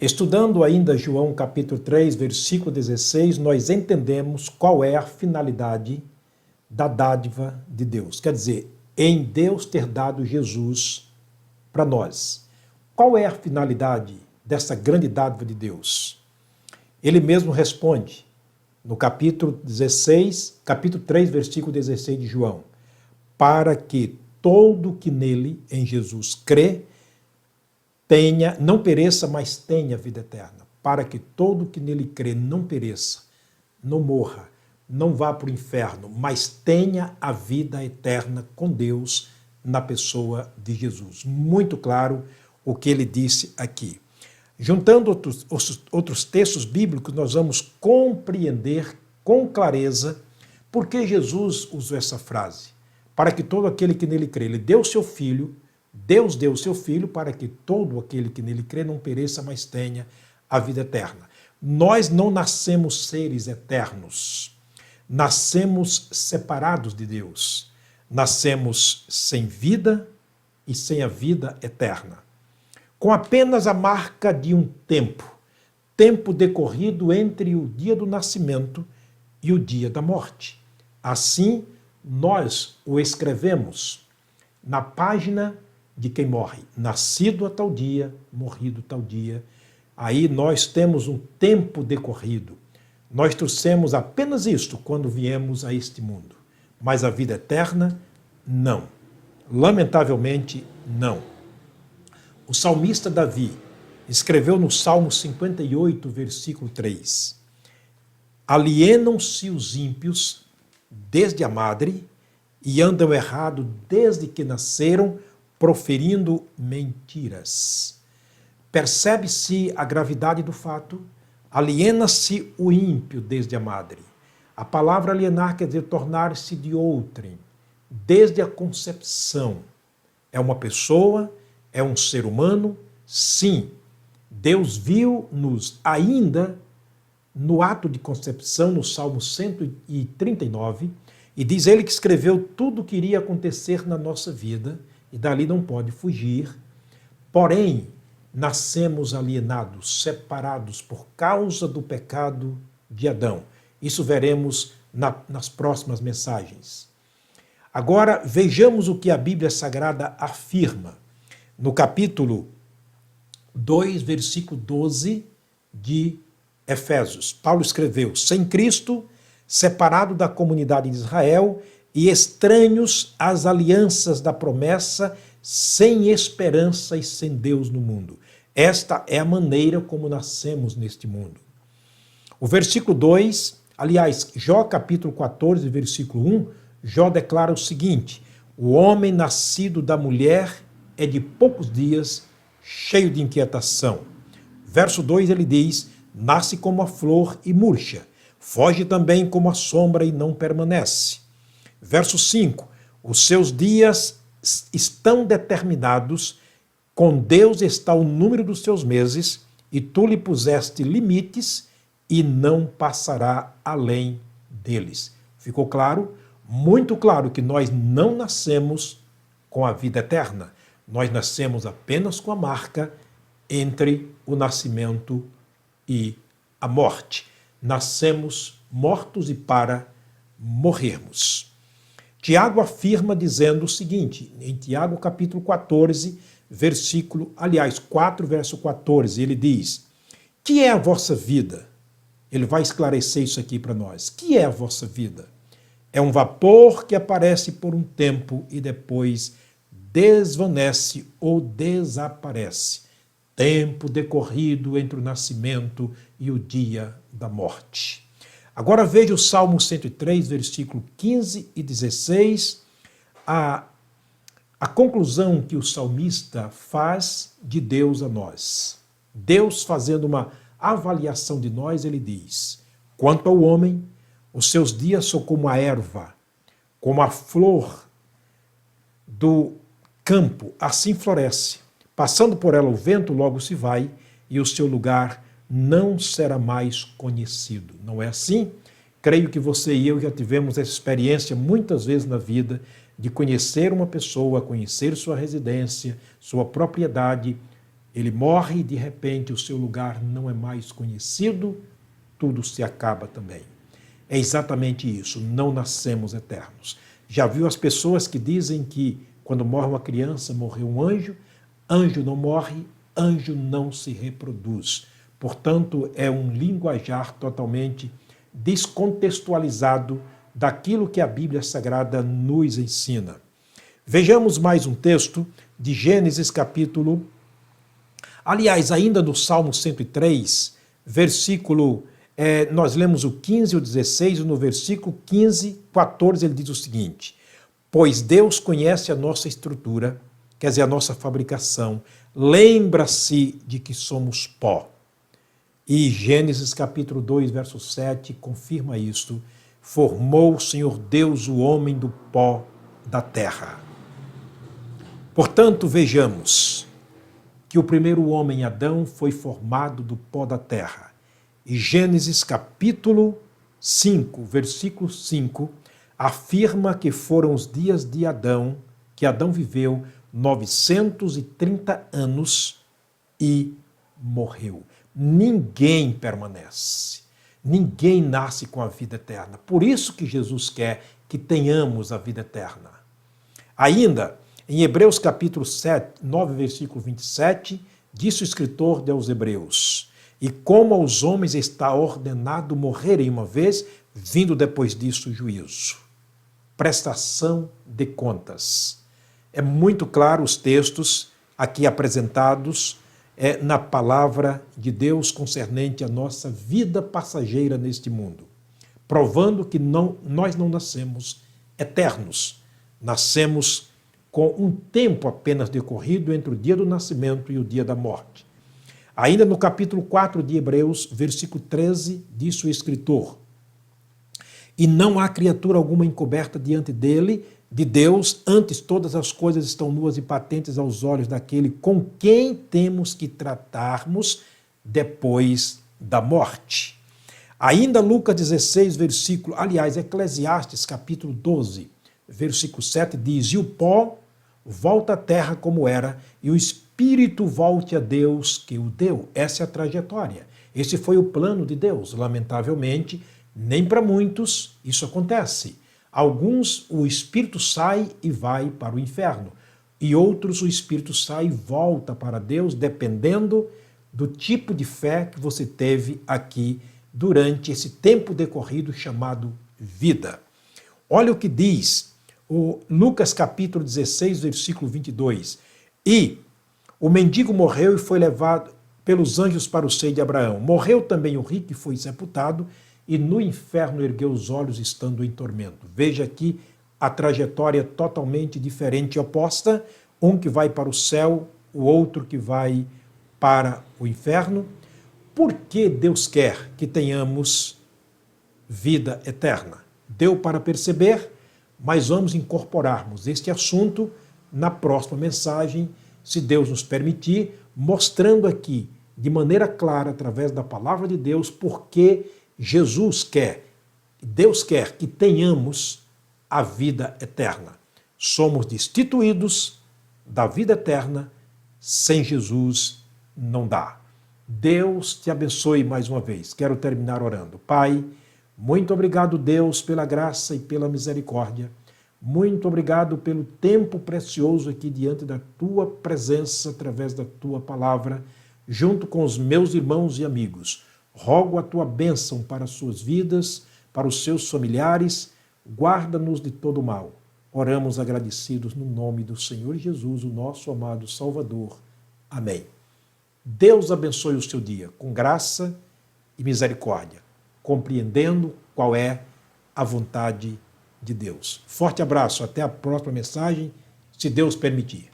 Estudando ainda João capítulo 3, versículo 16, nós entendemos qual é a finalidade da dádiva de Deus. Quer dizer, em Deus ter dado Jesus para nós. Qual é a finalidade dessa grande dádiva de Deus? Ele mesmo responde no capítulo 3, versículo 16 de João, para que todo que nele, em Jesus, crê, não pereça, mas tenha vida eterna. Para que todo que nele crê não pereça, não morra, não vá para o inferno, mas tenha a vida eterna com Deus na pessoa de Jesus. Muito claro o que ele disse aqui. Juntando outros textos bíblicos, nós vamos compreender com clareza por que Jesus usou essa frase. Para que todo aquele que nele crê, ele deu seu filho, Deus deu o seu Filho para que todo aquele que nele crê não pereça, mas tenha a vida eterna. Nós não nascemos seres eternos. Nascemos separados de Deus. Nascemos sem vida e sem a vida eterna. Com apenas a marca de um tempo decorrido entre o dia do nascimento e o dia da morte. Assim, nós o escrevemos na página de quem morre, nascido a tal dia, morrido tal dia. Aí nós temos um tempo decorrido. Nós trouxemos apenas isto quando viemos a este mundo. Mas a vida eterna, não. Lamentavelmente, não. O salmista Davi escreveu no Salmo 58, versículo 3: alienam-se os ímpios desde a madre e andam errado desde que nasceram, proferindo mentiras. Percebe-se a gravidade do fato? Aliena-se o ímpio desde a madre. A palavra alienar quer dizer tornar-se de outrem, desde a concepção. É uma pessoa, é um ser humano, sim. Deus viu-nos ainda no ato de concepção, no Salmo 139, e diz ele que escreveu tudo o que iria acontecer na nossa vida, e dali não pode fugir. Porém, nascemos alienados, separados por causa do pecado de Adão. Isso veremos nas próximas mensagens. Agora, vejamos o que a Bíblia Sagrada afirma. No capítulo 2, versículo 12 de Efésios, Paulo escreveu: sem Cristo, separado da comunidade de Israel e estranhos às alianças da promessa, sem esperança e sem Deus no mundo. Esta é a maneira como nascemos neste mundo. O versículo 2, aliás, Jó capítulo 14, versículo 1, Jó declara o seguinte: o homem nascido da mulher é de poucos dias, cheio de inquietação. Verso 2 ele diz: nasce como a flor e murcha, foge também como a sombra e não permanece. Verso 5, os seus dias estão determinados, com Deus está o número dos seus meses, e tu lhe puseste limites, e não passará além deles. Ficou claro? Muito claro que nós não nascemos com a vida eterna. Nós nascemos apenas com a marca entre o nascimento e a morte. Nascemos mortos e para morrermos. Tiago afirma dizendo o seguinte, em Tiago capítulo 14, versículo, aliás, 4, verso 14, ele diz: que é a vossa vida? Ele vai esclarecer isso aqui para nós. Que é a vossa vida? É um vapor que aparece por um tempo e depois desvanece ou desaparece. Tempo decorrido entre o nascimento e o dia da morte. Agora veja o Salmo 103, versículo 15 e 16, a conclusão que o salmista faz de Deus a nós. Deus fazendo uma avaliação de nós, ele diz: quanto ao homem, os seus dias são como a erva, como a flor do campo, assim floresce. Passando por ela o vento, logo se vai, e o seu lugar não será mais conhecido. Não é assim? Creio que você e eu já tivemos essa experiência muitas vezes na vida de conhecer uma pessoa, conhecer sua residência, sua propriedade, Ele morre e, de repente, o seu lugar não é mais conhecido, tudo se acaba também. É exatamente isso, não nascemos eternos. Já viu as pessoas que dizem que quando morre uma criança, morreu um anjo? Anjo não morre, anjo não se reproduz. Portanto, é um linguajar totalmente descontextualizado daquilo que a Bíblia Sagrada nos ensina. Vejamos mais um texto de Gênesis capítulo... Aliás, ainda no Salmo 103, versículo... nós lemos o 15 e o 16, e no versículo 15, 14, ele diz o seguinte: pois Deus conhece a nossa estrutura, quer dizer, a nossa fabricação, lembra-se de que somos pó. E Gênesis capítulo 2, verso 7, confirma isto: formou o Senhor Deus o homem do pó da terra. Portanto, vejamos que o primeiro homem, Adão, foi formado do pó da terra. E Gênesis capítulo 5, versículo 5, afirma que foram os dias de Adão, que Adão viveu 930 anos e morreu. Ninguém permanece, ninguém nasce com a vida eterna. Por isso que Jesus quer que tenhamos a vida eterna. Ainda, em Hebreus capítulo 9, versículo 27, disse o escritor aos Hebreus: e como aos homens está ordenado morrerem uma vez, vindo depois disso o juízo. Prestação de contas. É muito claro os textos aqui apresentados na palavra de Deus concernente à nossa vida passageira neste mundo, provando que nós não nascemos eternos, nascemos com um tempo apenas decorrido entre o dia do nascimento e o dia da morte. Ainda no capítulo 4 de Hebreus, versículo 13, diz o escritor: e não há criatura alguma encoberta diante dele, de Deus, antes todas as coisas estão nuas e patentes aos olhos daquele com quem temos que tratarmos depois da morte. Ainda Lucas 16, versículo, aliás, Eclesiastes capítulo 12, versículo 7 diz: e o pó volta à terra como era, e o espírito volte a Deus que o deu. Essa é a trajetória. Esse foi o plano de Deus. Lamentavelmente, nem para muitos isso acontece. Alguns, o espírito sai e vai para o inferno, e outros, o espírito sai e volta para Deus, dependendo do tipo de fé que você teve aqui durante esse tempo decorrido chamado vida. Olha o que diz o Lucas capítulo 16, versículo 22. E o mendigo morreu e foi levado pelos anjos para o seio de Abraão. Morreu também o rico e foi sepultado, e no inferno ergueu os olhos estando em tormento. Veja aqui a trajetória totalmente diferente e oposta, um que vai para o céu, o outro que vai para o inferno. Por que Deus quer que tenhamos vida eterna? Deu para perceber, mas vamos incorporarmos este assunto na próxima mensagem, se Deus nos permitir, mostrando aqui de maneira clara, através da palavra de Deus, por que Deus quer que tenhamos a vida eterna. Somos destituídos da vida eterna, sem Jesus não dá. Deus te abençoe mais uma vez. Quero terminar orando. Pai, muito obrigado, Deus, pela graça e pela misericórdia. Muito obrigado pelo tempo precioso aqui diante da tua presença, através da tua palavra, junto com os meus irmãos e amigos. Rogo a tua bênção para as suas vidas, para os seus familiares, guarda-nos de todo mal. Oramos agradecidos no nome do Senhor Jesus, o nosso amado Salvador. Amém. Deus abençoe o seu dia com graça e misericórdia, compreendendo qual é a vontade de Deus. Forte abraço, até a próxima mensagem, se Deus permitir.